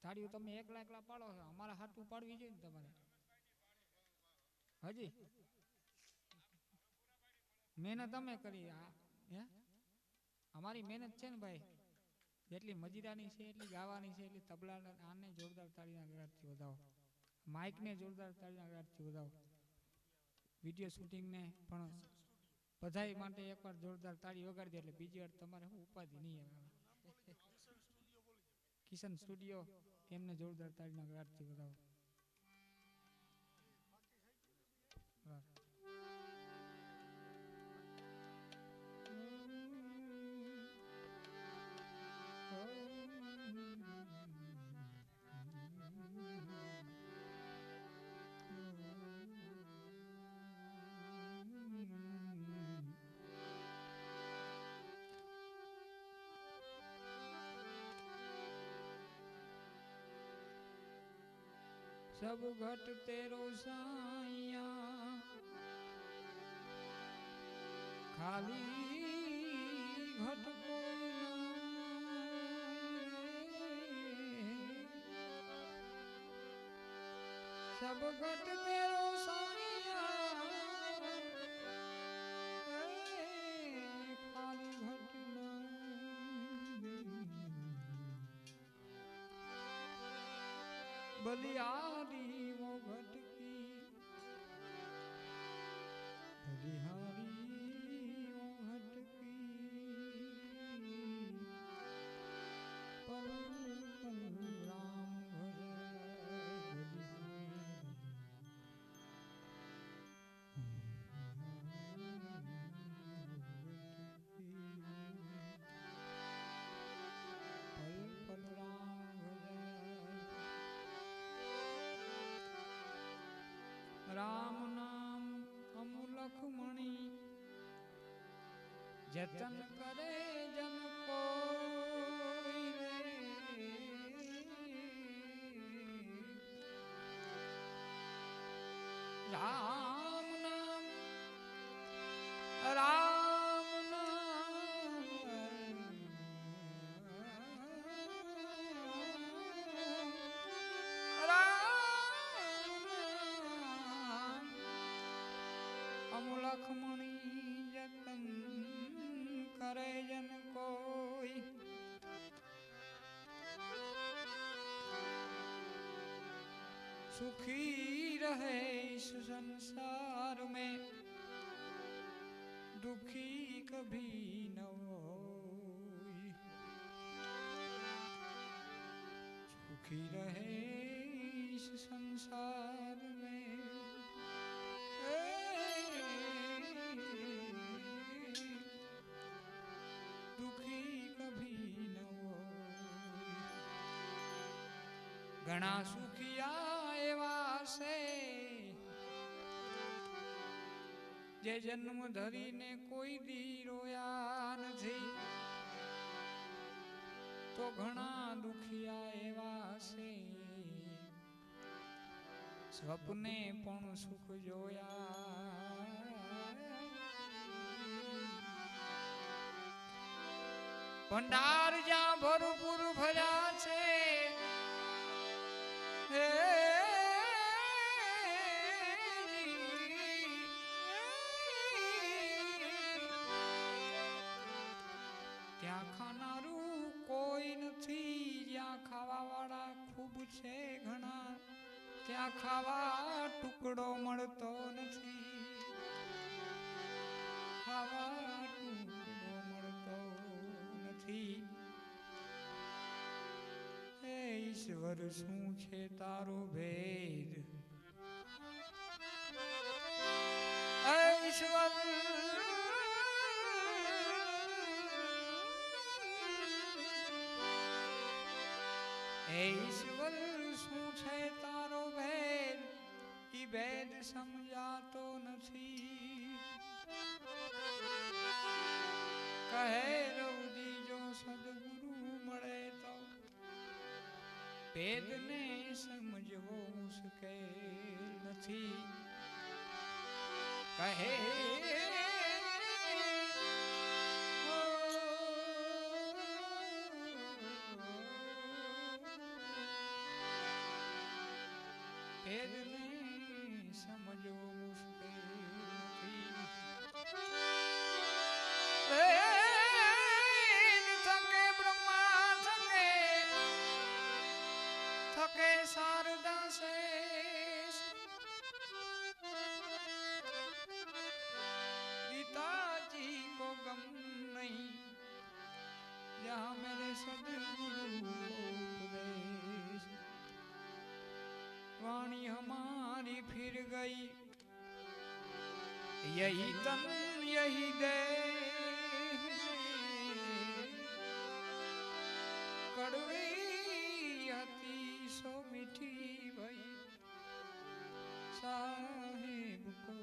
તાળીઓ તમે એકલા એકલા પાડો છો, અમારા હાથું પાડવી જોઈએ ને તમારે. હજી મહેનત અમે કરી. હે અમારી મહેનત છે ને ભાઈ, જેટલી મજીરાની છે એટલી ગાવાની છે, એટલી તબલા. આને જોરદાર તાળીના ગળાથી વધાવો, માઇકને જોરદાર તાળીના ગળાથી વધાવો. વિડીયો શૂટિંગને પણ બધાય માટે એકવાર જોરદાર તાળી વગાડી દે એટલે બીજી વાર તમારે શું ઉપાધિ નહીં આવે. કિશન સ્ટુડિયો એમને જોરદાર તાળીના ગળાથી વધાવો. सब घट तेरो साइया खाली घट कोई सब घट तेरो साइया खाली घट बलिहारी वो घट की बलिहारी वो घट की पल पल राम भजे पल पल राम राम नाम अमूलख मणि जतन करे जन को राम नाम राम नाम अमूलख मणि जतन करे जन कोई सुखी रहे इस संसार में दुखी कभी न होई सुखी रहे इस संसार में दुखी कभी न हो घना सुखिया एवा से जे जन्म धरी ने कोई दी रोया नथी तो घना दुखिया एवा से स्वप्ने पण सुख जोया भंडार जा भरपूर भरा छे त्या खानारू कोई नथी ज्या खावा वाला खूब छे घना त्या खावा टुकड़ो मळतो नथी खावा टुकड़ो मळतो नथी हे ईश्वर શું છે તારો ભેદ હે ઈશ્વર હે ઈશ્વર શું છે તારો ભેદ ઈ ભેદ સમજાતો નથી કહે રવજી જો સદગુરુ મળે તો ભેદ ને સમજવો મુશ્કેલ નથી કહે વેદને સમજો મુશ્કેલ થકે બ્રહ્મા થકે શારદા શેષ गीताजी को गम नहीं यहाँ मेरे सदगुरु को उपदेश वाणी हमारी फिर गई यही तन यही देह कड़वी अति सो मीठी भई साहेब को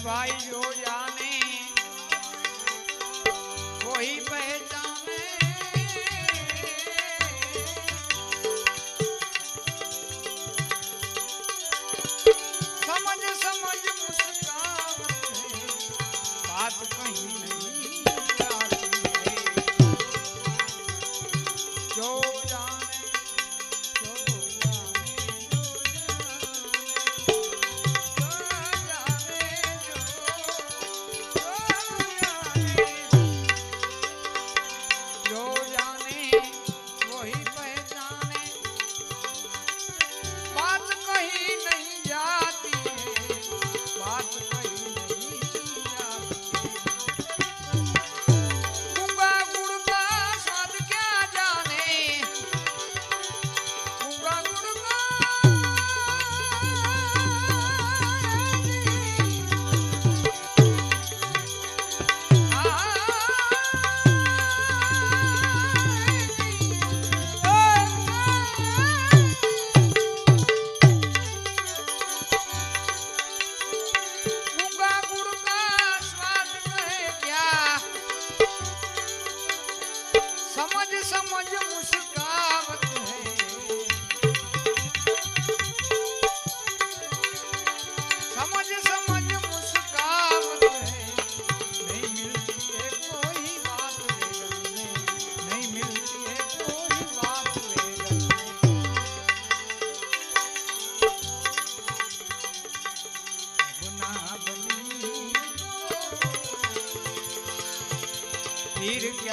भाई जो जाने वही पहचाने, समझ समझ मुस्कान है, बात कहीं नहीं जाती है। जो जाने जो जाने जो जाने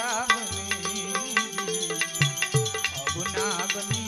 अब ना बनी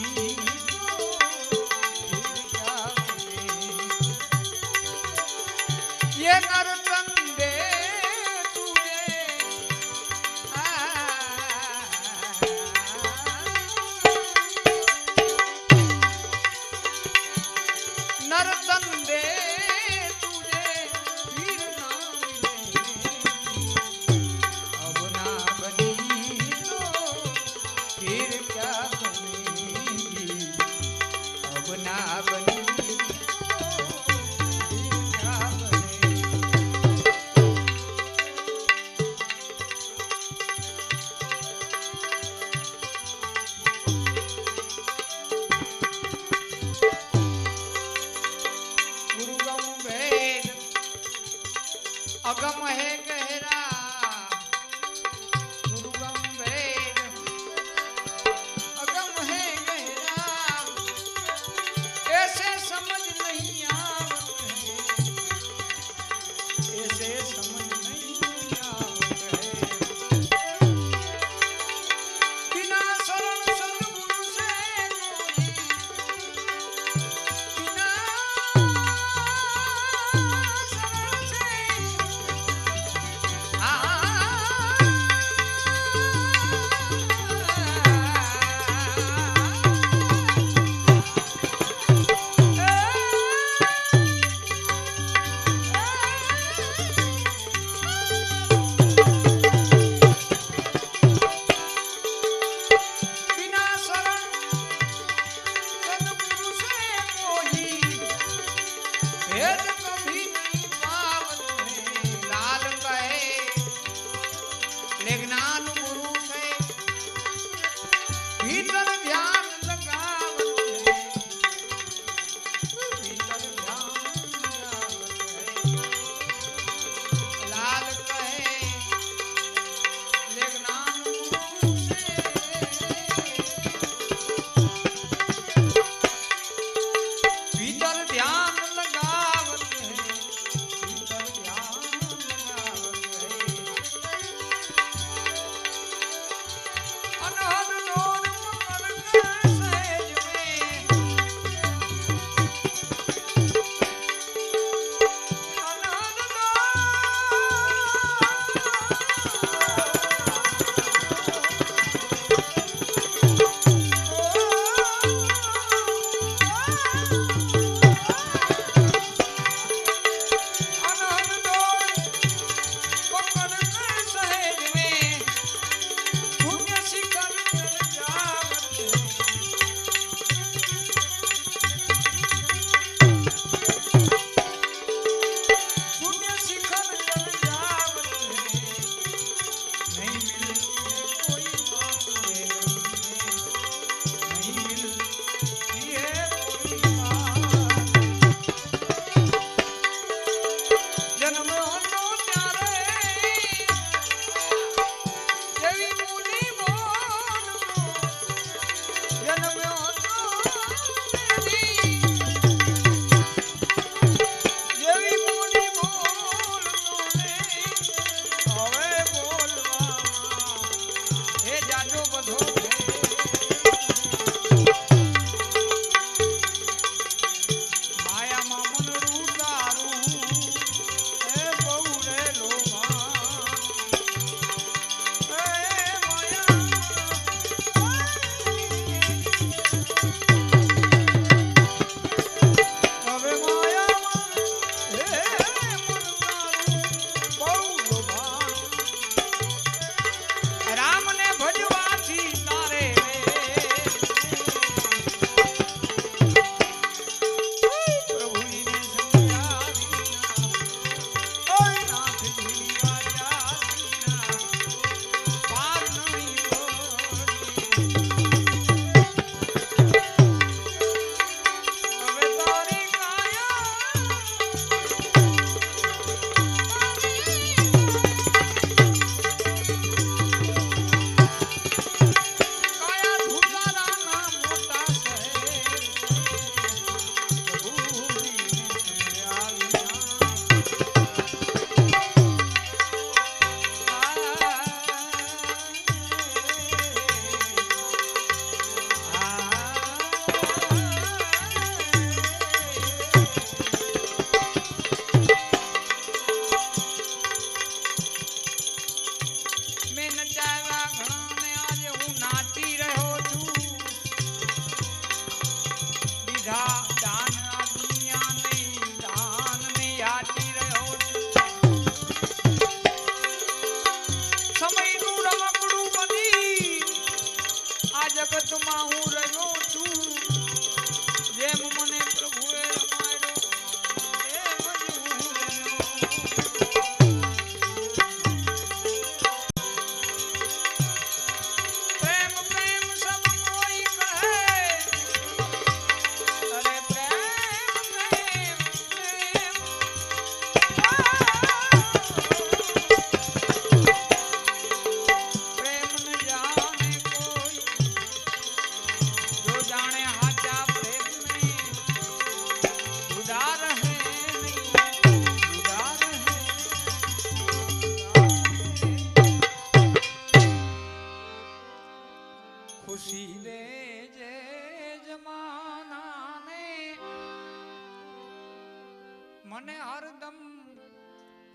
મને હરદમ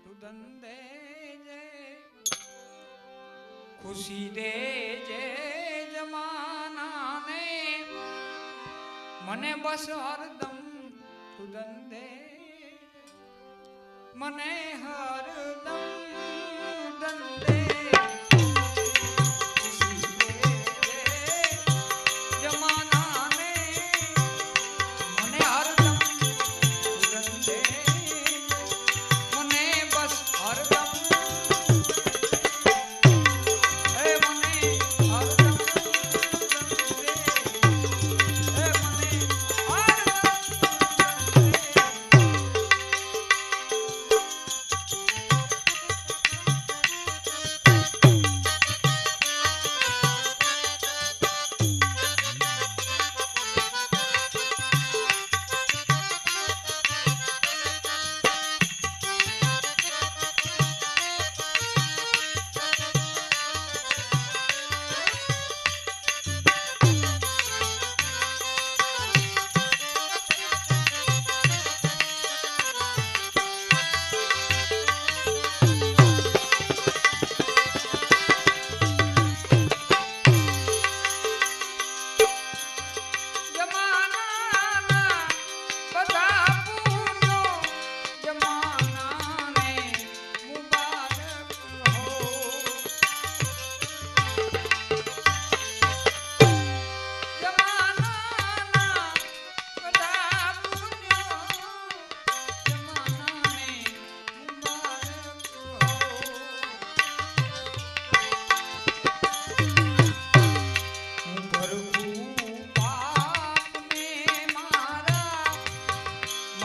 રુદન દેજે, ખુશી દેજે જમાનાને, મને બસ હરદમ રુદન દે, મને હરદમ રુદન દે.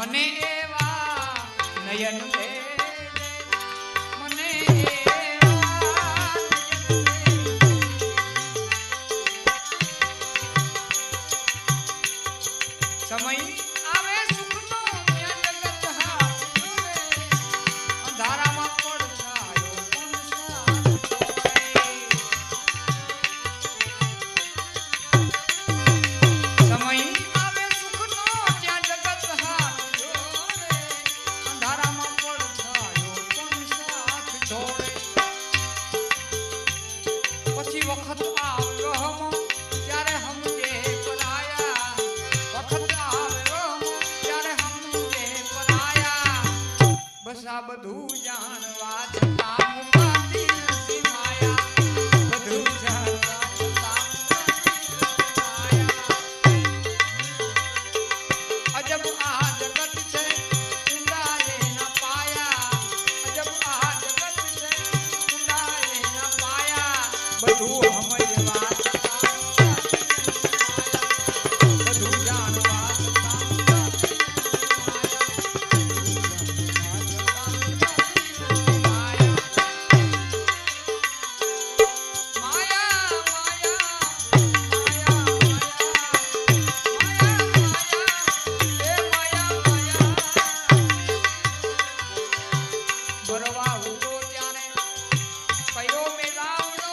મને એવા નયન દે, મને એવા સમય આવે સુખનો જગત હાથ જોડે, અંધારામાં પડછાયો પણ સાથ જોડે. સમય વખત આવ્યો ત્યારે સમજે પરાયા, વખત આવ્યો ત્યારે સમજે પરાયા, બસ આ બધું જાણવા છતાં મુકાતી નથી માયા, બધું જાણવા છતાં માયા. અજબ આ જગત છે ઊંડાએ ના પાયા, અજબ આ જગત છે ઊંડાએ ના પાયા, બધું સમજવા બધું જાણવા ભરવા ઉડો ત્યારે કયો મેળાવડો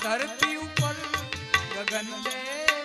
ધરતી ઉપર ગગન દે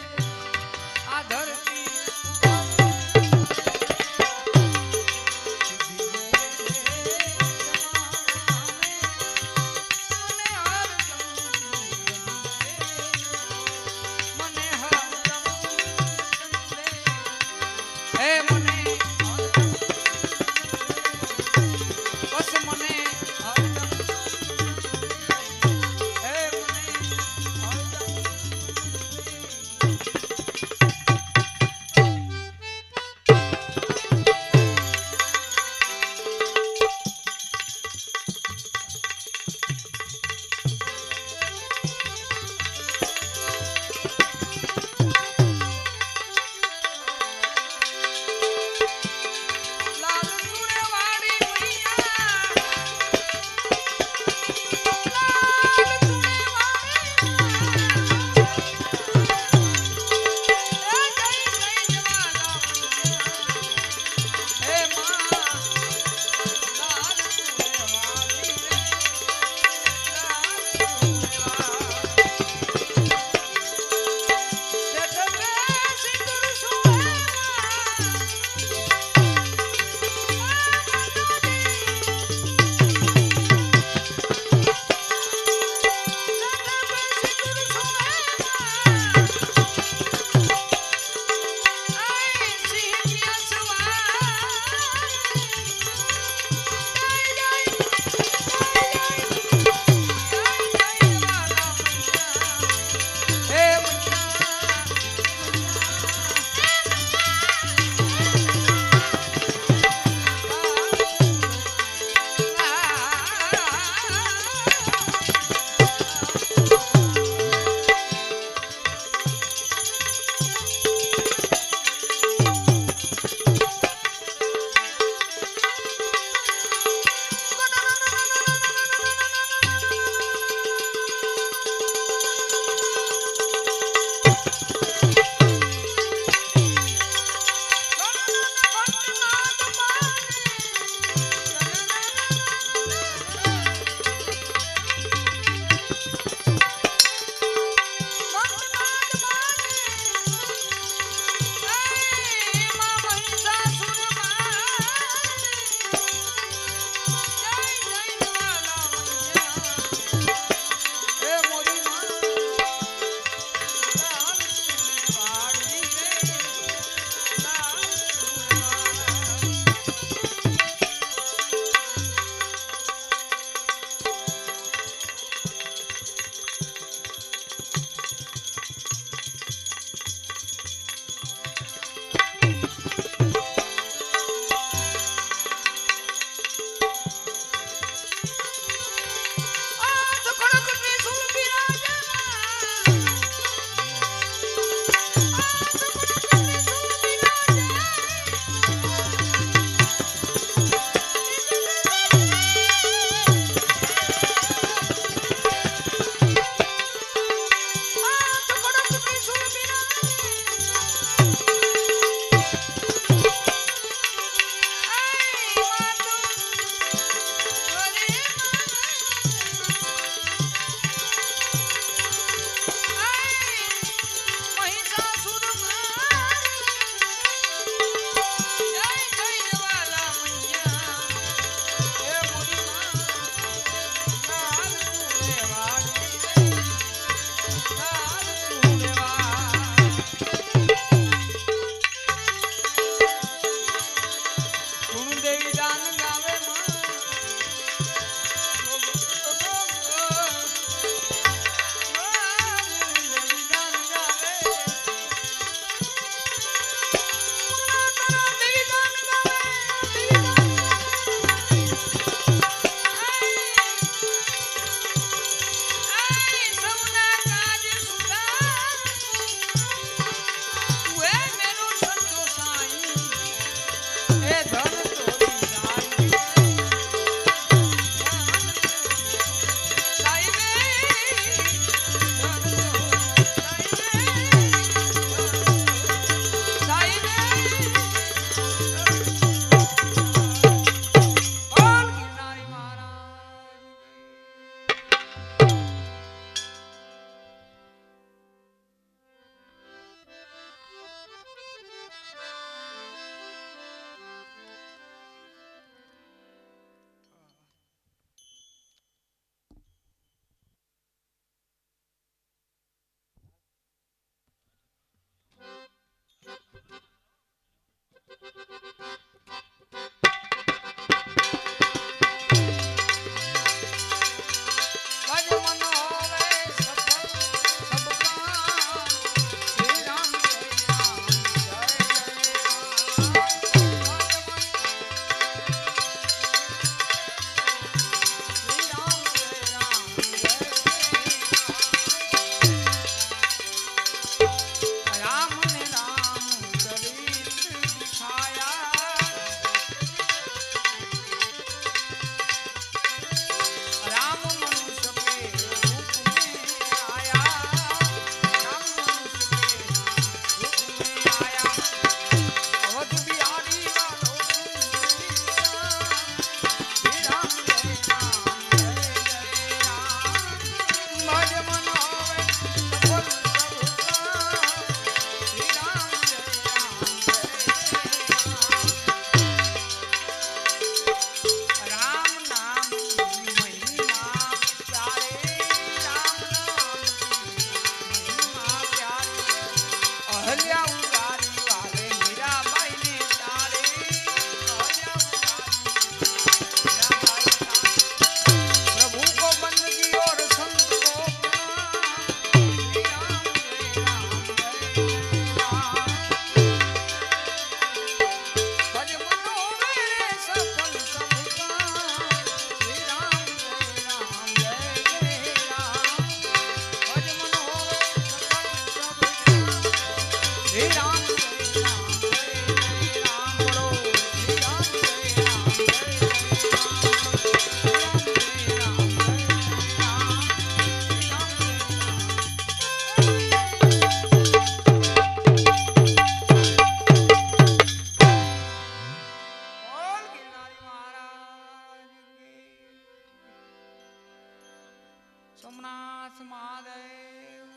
સોમનાથ મહાદેવ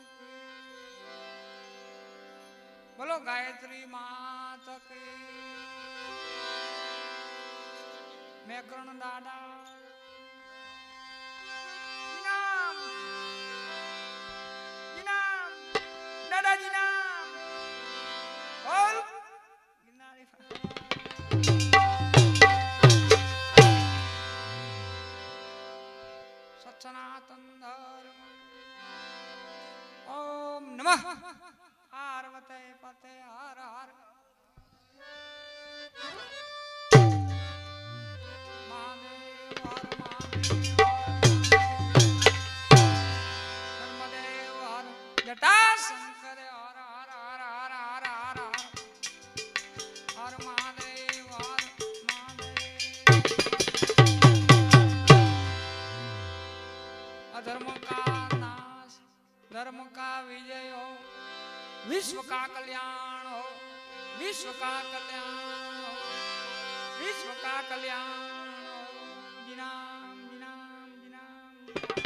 બોલો ગાયત્રી માત કી મેકરણ દાદા નામ દાદાજી નામ બોલ ગિરનારી સનાતન ધર્મ ઓમ નમઃ પાર્વતે પતે હર હર મહાદેવ હર નર્મદેવ હર જટા શંકર હર હર હર હર હર હર હર મહાદેવ હર अधर्म का नाश धर्म का विजय हो विश्व का कल्याण हो विश्व का कल्याण हो विश्व का कल्याण हो जिनाम जिनाम जिनाम